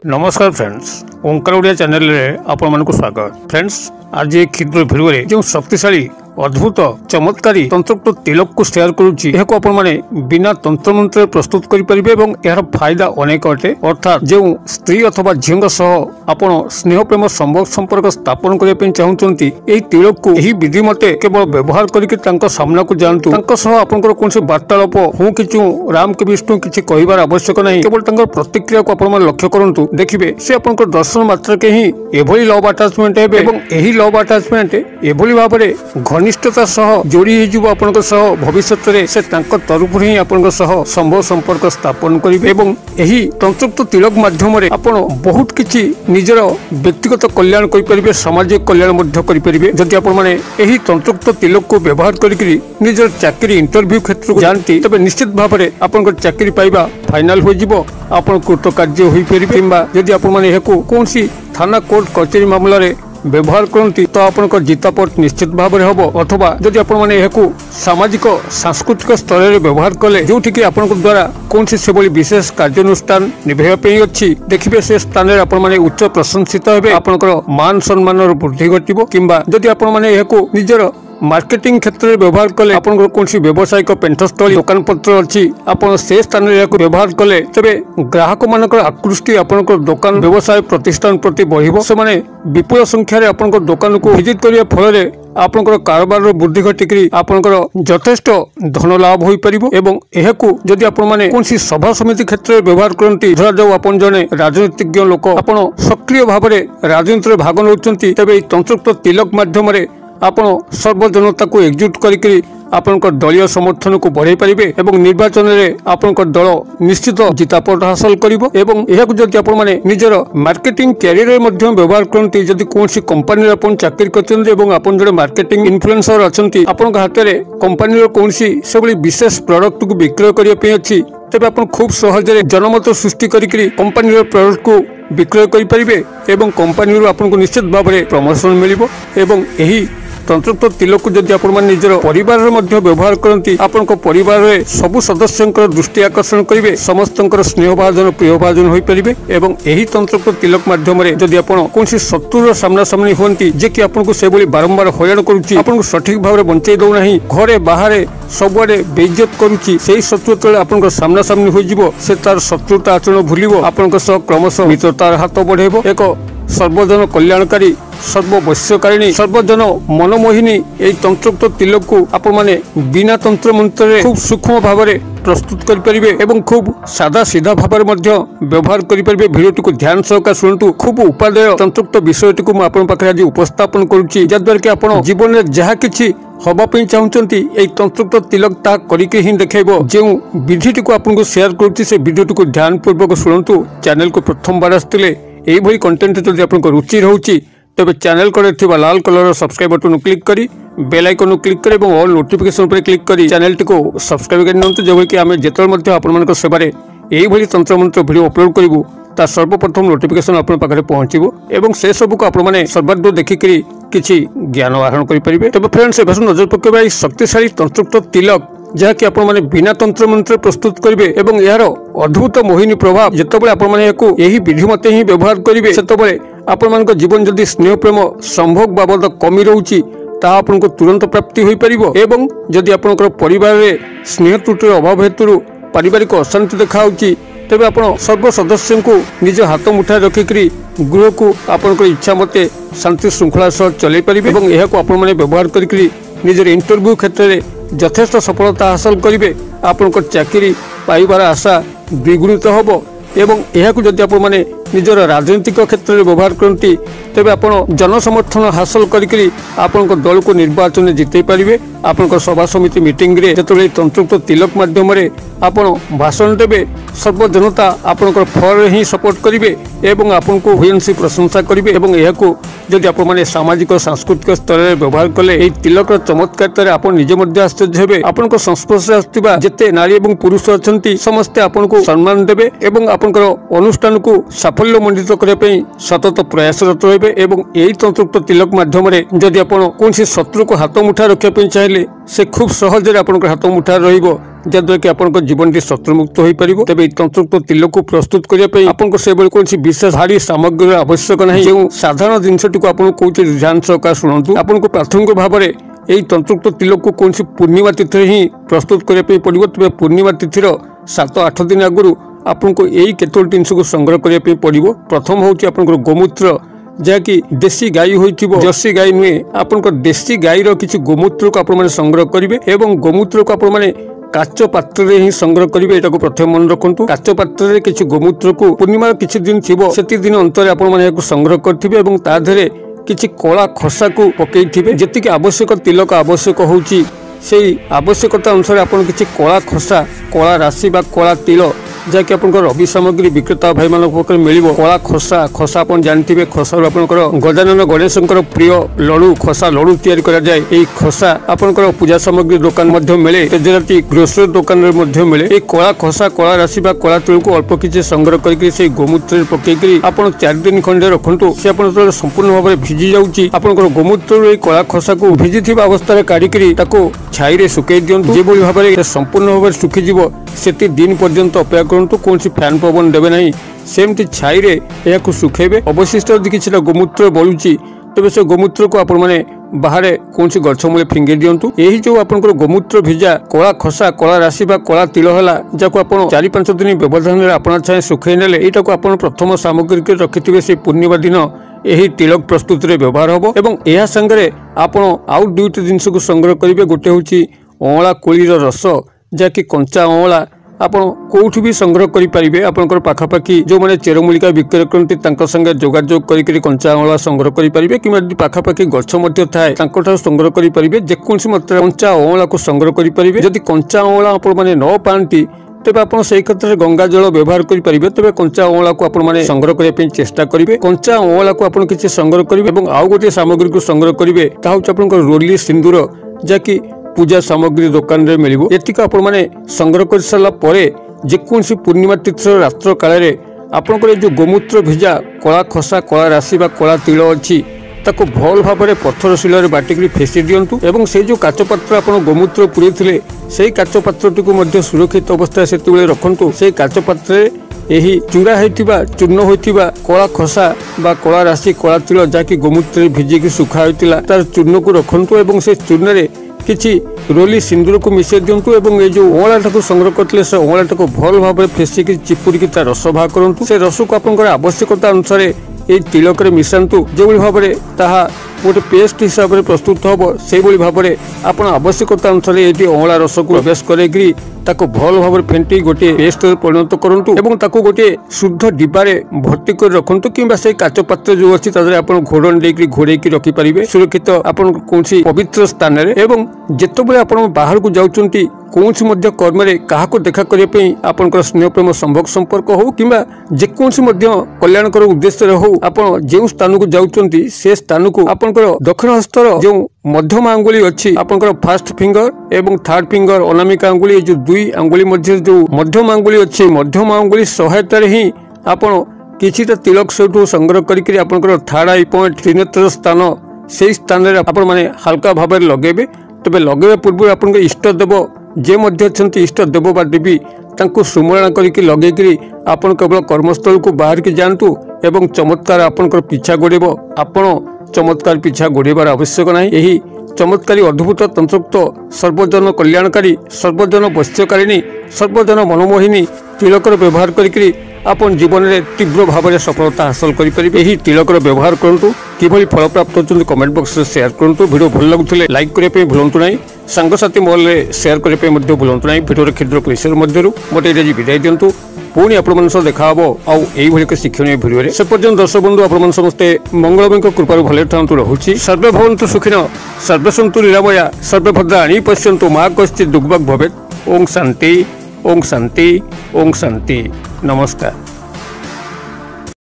नमस्कार फ्रेंड्स, ओंकार ओडिया चैनल रे आपण मानकु स्वागत। फ्रेंड्स, आज एक क्षुद्र भिडियो रे जो शक्तिशाली अद्भुत चमत्कारी तंत्रोक्त तिलक को शेयर करूची। यह को आपण माने बिना तंत्र मंत्र प्रस्तुत करि परिबे एवं यार फायदा अनेक अटे। अर्थात जो स्त्री अथवा झिंग सह आपण स्नेह प्रेम संपर्क स्थापन करिया पे चाहउचंती, एही तिलक को एही विधि मते केवल व्यवहार करिके तांको सामना को जानतु। तांको सह आपनकर कोनसे वार्तालाप हूँ किछु राम के विष्णु किछि कहिबार आवश्यक नाही। केवल तांकर प्रतिक्रिया को आपण माने लक्ष्य करंतु, देखिबे से आपनकर दर्शन मात्र के ही एभली लव अटैचमेंट हेबे एवं एही लव अटैचमेंट एभली भाबरे घनिष्ठता सह जोड़ी हेजिबो। आपनकर सह भविष्यत रे से तांको तरफ ही आपनकर सह संभव संपर्क स्थापन करिबे एवं एही तंत्रोक्त तिलक माध्यम रे आपण बहुत किछि निजर व्यक्तिगत कल्याण करि परिबे, सामाजिक कल्याण मध्य करि परिबे। जदि आपण माने एही तंत्रोक्त तिलक को व्यवहार करिकरी निजर चाकरी इंटरव्यू क्षेत्र को जानती, तबे निश्चित भाबरे आपनकर चाकरी पाइबा फाइनल हो जिवो। आपण कृतकार्य होई परिबे। किंबा जदि आपण माने हेकु कोनसी थाना कोर्ट कचेरी मामला रे व्यवहार करती तो आपनकर जितापट निश्चित भाव में हम। अथवा जदि आपण माने एहाकु सामाजिक सांस्कृतिक स्तर में व्यवहार कले जोठी कि आपनकर द्वारा कौन से विशेष कार्यानुष्ठान निभेवा पे अच्छी, देखिए से स्थान में आपण माने उच्च प्रशंसित हेबे, आपनकर मान सम्मान वृद्धि घटिबो। किंबा जदि आपण माने एहाकु निजर मार्केटिंग क्षेत्र में व्यवहार कले आपन कौन व्यवसायिक पेंटस्थली दुकान पत्र अच्छी, आपन से स्थान में व्यवहार कले तेरे ग्राहक मानकर आकृष्टि आपन दुकान व्यवसाय प्रतिष्ठान प्रति बढ़िबो। से माने विपुल संख्यार आपन दुकान को विजिट करिया फल आपनकर कारोबार वृद्धि घटिकी आपनकर यथेष्ट धन लाभ हो पारिबो। एवं एहाकु जदि आपण माने कोनसी सभा समिति क्षेत्र में व्यवहार करती, धरा जाऊ आपण जने राजनीतिज्ञ लोक आपण सक्रिय भाव में राजनीति में भाग नौचंती, तेबे तंत्रोक्त तिलक माध्यम आपण सर्वजनता को एकजुट करिकरी आपनकर दलीय समर्थन को बढ़ाई पारिबे एवं निर्वाचन में आपनकर दल निश्चित जितापट हासिल करिबो। एवं एहाकु जदि आपण माने निजर मार्केटिंग कैरियर मध्य व्यवहार करती, जदि कोनसी कंपनी रे आपण चाकरी करछन्ते एवं आपण जड़े मार्केटिंग इन्फ्लुएंसर अछन्ती, आपनक हाथ में कंपनी रो कोनसी सेबली विशेष प्रोडक्ट को विक्रय करिया पे अछि, तेबे आपण खूब सहजरे जनमत सृष्टि करिकरी कंपनी रो प्रोडक्ट को विक्रय करि परिबे एवं कंपनी रो आपनको निश्चित भाव में प्रमोशन मिलिबो। एवं एही तंत्रोक्त तिलक को जदि आपण निजर परिवार मध्य व्यवहार करती, आपण परिवार रे सबु सदस्यंकर दृष्टि आकर्षण करिवे, समस्तंकर स्नेह भाजन प्रिय भाजन होई परिबे। एवं एही तंत्रोक्त तिलक माध्यम रे जदि आपण कोनसी शत्रुर सामना सामनी होंती, जे कि आपनको से बोली बारंबार हयरान करूची, आपनको सठिक भाव रे बंचै दउ नाही, घरे बाहरे सबुआडे बेइज्जत करूची, सेही शत्रु तळे आपनको सामना सामनी होई जिवो, से तार शत्रुता आचरण भूलिबो, आपनको सह क्रमशः मित्रतार हाथ बढ़ेबो। एक सर्वजन कल्याणकारी सर्ववश्यकारिणी सर्वजन मनमोहिनी एई तंत्रोक्त तिलक को आपण माने बिना तंत्र मंत्र खूब सूक्ष्म भाव में प्रस्तुत करि परिबे एवं खूब सादा सीधा भाव में मध्य व्यवहार करि परिबे। भिडियोटी को ध्यान सहकार शुणु। खूब उपादेय तंत्रोक्त विषयटी को आपण पाखे आज उपस्थापन करूची, जद्वारा कि आपण जीवन में जहा किछि हवा पे चाहूचंती एई तंत्रोक्त तिलक ता करिके ही देखेबो। जो विधिटी को आपन को शेयर करूची से वीडियोटी को ध्यान पूर्वक शुणु। चैनल को प्रथम बार आसतिले एई भली कंटेंट जदि आपन को रुचि रहउची, तबे चैनल करे थिबा लाल कलर सब्सक्राइब बटन क्लिक करी बेल आइकन क्लिक करी और ऑल नोटिफिकेशन पर क्लिक करी चैनल टी को सब्सक्राइब कर नियंतु, जेबो कि आमे जेतल मध्य आपन मानक सेबारे एई भली तंत्र मंत्र वीडियो अपलोड करिवु ता सर्वप्रथम नोटिफिकेशन आपन पाखरे पहुंचीबो एवं से सब को आपण माने सर्वाधिक देखिकरी किछि ज्ञान आहरण करि परिबे। तबे फ्रेंड्स, एबे नजर पकेबा शक्तिशाली तंत्रोक्त तिलक जहाँकि आपण माने बिना तंत्र मंत्र प्रस्तुत करिवे एवं यार अद्भुत मोहिनी प्रभाव जेतबेले आपण माने याकु एही विधि मते ही व्यवहार करिवे, सेतबेले आपण मानक जीवन जदि स्नेह प्रेम संभोग बाबद कमी रहउची ता आपनको तुरंत प्राप्ति होई परिबो। एवं जदि आपनकर परिवार रे स्नेह त्रुटिर अभाव हेतु पारिवारिक अशांति देखाउची, तेबे आपण सर्व सदस्य को निज हाथ मुठा रखिकरी गृह को आपनकर इच्छा मते शांति श्रृंखला सह चलै परिबे एवं एहाको आपण माने व्यवहार करिकरी निजर इंटरव्यू क्षेत्र में यथेष्ट सफलता हासिल करिवे। आपनकर चाकरी पाइबार आशा द्विगुणित होबो एवं एहाकु जदि आपण माने निजर राजनीतिक क्षेत्र में व्यवहार करती, तेबे आपण जनसमर्थन हासिल करिकरी आपनकर दल को निर्वाचन में जितै पारिबे। आपनकर सभा समिति मीटिंग रे जेतबेले तंत्रोक्त तिलक माध्यम रे आपण भाषण देबे, सर्व जनता आपनकर फल ही सपोर्ट करिवे एवं आपनको भयंसी प्रशंसा करिवे। एवं एहाकु जदि आपण माने सामाजिक सांस्कृतिक स्तर में व्यवहार कले एई तिलक चमत्कार आपण निजे मध्य आश्चर्य हेबे। आपनको संस्पर्श आस्तिबा जेते नारी एवं पुरुष अछंती समस्ते आपनको सम्मान देबे एवं आपनकर अनुष्ठान को साफल्य मंडित करने सतत प्रयासरत रहे। एवं यही तंत्रोक्त तिलक माध्यम जदि आप कौन शत्रु को हाथ मुठा रखापी चाहिए से खूब सहज हाथ मुठा रही जद्वारा कि आपन जीवन टी शत्रुमुक्त हो पारिबो। तबे तंत्रयुक्त तिल को प्रस्तुत करिया पई आपन से बेले कोनसी विशेष भारी सामग्री आवश्यक नाही। जो साधारण जिनसटी को आपन कोउची ध्यान सहकार सुनंतु। आपन को प्राथमिक भाव में यही तंत्रयुक्त तिल को कौन पूर्णिमा तिथि ही प्रस्तुत करने पड़ो। तेज पूर्णिमा तिथि 7-8 दिन आगु आपन को यही केतोल जिनस को संग्रह करने पड़ो। प्रथम हूँ आप गोमूत्र जहाँकि देशी गाई हो जर्सी गाई नुहे आपन देशी गाईर किसी गोमूत्र को आप संग्रह करेंगे और गोमूत्र को आप काच पात्र ही संग्रह करेंगे। यहाँ प्रथम मन रखु काच पात्र किसी गोमूत्र को पूर्णिमा किसी दिन थी से दिन अंतर आप संग्रह करेंगे और तादे किसी कला खसा को पकई जी आवश्यक तिलक आवश्यक होची से आवश्यकता अनुसार आपन किसी कला खसा कला राशि बा कला तिल जहाँकि आप रवि सामग्री विक्रेता भाई मान मिल कला खसा खसा आप जानते खसार आप गजानन गणेश प्रिय लड़ू खसा लड़ू तैयारी करा जाए। यही खसा आपंकर पूजा सामग्री दुकान मिले तेजराती ग्रोसरी दुकान मिले। ये कला खसा कला राशि बा कला तिल को अल्प किसी संग्रह करके गोमूत्र पकईकरी आप 4 दिन खंडे रखु से संपूर्ण भाव में भिजी जाऊँगी। आपंकर गोमूत्र कला खसा को भिजी अवस्था काढ़ी छाई रे सुखई दिंतु। जो भाव में संपूर्ण भाव में सुखीज से दिन पर्यंत अपेक्षा करूँ। कौन फैन पवन देवे ना सेमती छाई रे या सुखेबे। अवशिष्ट यदि किसी गोमूत्र बलुची तेज से गोमूत्र को आप बाहर कौन गछ मूले फिंगे दिंतु। यही जो आप गोमूत्र भिजा कला खसा कला राशि बा कला तिल है जहाँ आप 4-5 दिन व्यवधान अपना छाए सुखे ने यहाँ को आप प्रथम सामग्री रखिथे से पूर्णिमा दिन यही तिलक प्रस्तुति में व्यवहार हम और यह सांगे आप आउ 2टी जिनस को संग्रह करेंगे। गोटे हूँ अँला कोलीर रस जहाँकि कंचा अँला आपण कोठी भी संग्रह करि परिबे। आपनकर पाखापाखी जो माने चेरमूलिका विक्रय करते संगे जोगाजोग करी कंचा अँला संग्रह करि परिबे कि पाखापाखी गछ मध्य थाए तांको संग्रह करि परिबे। जेकोसी मात्रा कंचा अँला को संग्रह करि परिबे। जदि कंचा अँला आपण माने न पांती तेबे आपण से क्षेत्र में गंगा जल व्यवहार करि परिबे। तेबे कंचा अँला को आपण माने संग्रह करिया पे चेष्टा करिवे। कंचा अँला को आपण किछि संग्रह करिवे एवं आउ गोटे सामग्री को संग्रह करिवे ता होछ आपनकर रोली सिंदूर जाकि पूजा सामग्री दुकान रे मिलिबो। एतिक आपण माने संग्रह कर सारा परे जेकोसी पूर्णिमा तिथि रात्र काल आपनकर जो गोमूत्र भिजा कला खसा कला राशि बा कला तिल अच्छी ताको भल भाव में पत्थर शिल बाटिक फेसी दिंतु और से जो काच पात्र आप गोमूत्र पूरे से काच पात्रटी को सुरक्षित अवस्था से रखु। से काच पात्र यही चूड़ा होता चूर्ण होता कला खसा बा कला राशि कला तिल जहाँकि गोमूत्र भिजिक सुखा होता तार चूर्ण को रखु और से चूर्ण किछि रोली सिंदूर को मिसई दिंतु और ये जो अँला को संग्रह करते से अँला को भल भाव में फेसिक चिपुड़ी तार रस बाहर करूँ। से रस को आप आवश्यकता अनुसार ये तिलक मिशातु जो भाव में ताहा गोटे पेस्ट हिसाब से प्रस्तुत हम से भाव में आप आवश्यकता अनुसार ये अँला रस को प्रवेश करेगी ताको भल भाव में फेंटी गोटे पेस्ट परिणत करूँ और गोटे शुद्ध डिब्बारे भर्ती कर रखु कि से काच पात्र जो अच्छी आप घोड़न देकर घोड़े रखिपारे सुरक्षित आप पवित्र स्थान में। जितेबाला आप बाहर को जाऊँगी कौन कर्म क्या देखा करने आपंकर स्नेह प्रेम संभोग संपर्क हो कि जेकोसी कल्याणकर उद्देश्य हो आप जो स्थान को जाऊँगी से स्थान को आपंकर दक्षिण हस्तर जो मध्यम आंगुली अच्छी आपंकर फास्ट फिंगर एवं थर्ड फिंगर अनामिका आंगुली जो 2 आंगुली मध्य जो मध्यम आंगुली अच्छी मध्यम आंगुली सहायता ही आप किछिटा तिलक से संग्रह करके आपंकर थर्ड आई पॉइंट त्रिनेत्र स्थान से स्थान में आप हल्का भाव में लगेबे। तबे लगेबा पूर्व आपन इष्ट देव जे मध्य अछंती इष्ट देव बा देवी तांको सुमरणा करके लगेकरी आपन केवल कर्मस्थल को बाहर के जानतु एवं चमत्कार आपनकर पीछा गोड़ेब। आपण चमत्कार पीछा गोड़ेबार आवश्यक नहीं। यही चमत्कारी अद्भुत तंत्रयुक्त सर्वजन कल्याणकारी सर्वजन वश्यकारिणी सर्वजन मनमोहिनी तिलकर व्यवहार करके आपन जीवन में तीव्र भाव में सफलता हासिल करें। यही तिलकर व्यवहार करूँ किभली फल प्राप्त होती कमेंट बॉक्स में शेयर करूँ। वीडियो भल लगुले लाइक करने भूलु ना सांगसाथी मॉल में शेयर करने भूलु ना। वीडियो क्षुद्र परिसर मध्य मत ये विदाय दिंतु पुणी आप देखा आउ यही शिक्षणीय भिडियो से पर्यटन दर्शक बंधु आप समस्ते मंगलमय कृपा भले था रोचे। सर्वे भवन्तु सुखिनः सर्वे सन्तु निरामया सर्वे भद्राणि पश्यन्तु मा कश्चित् दुर्भग भवेत्। ओम शांति ओम शांति ओम शांति। नमस्कार।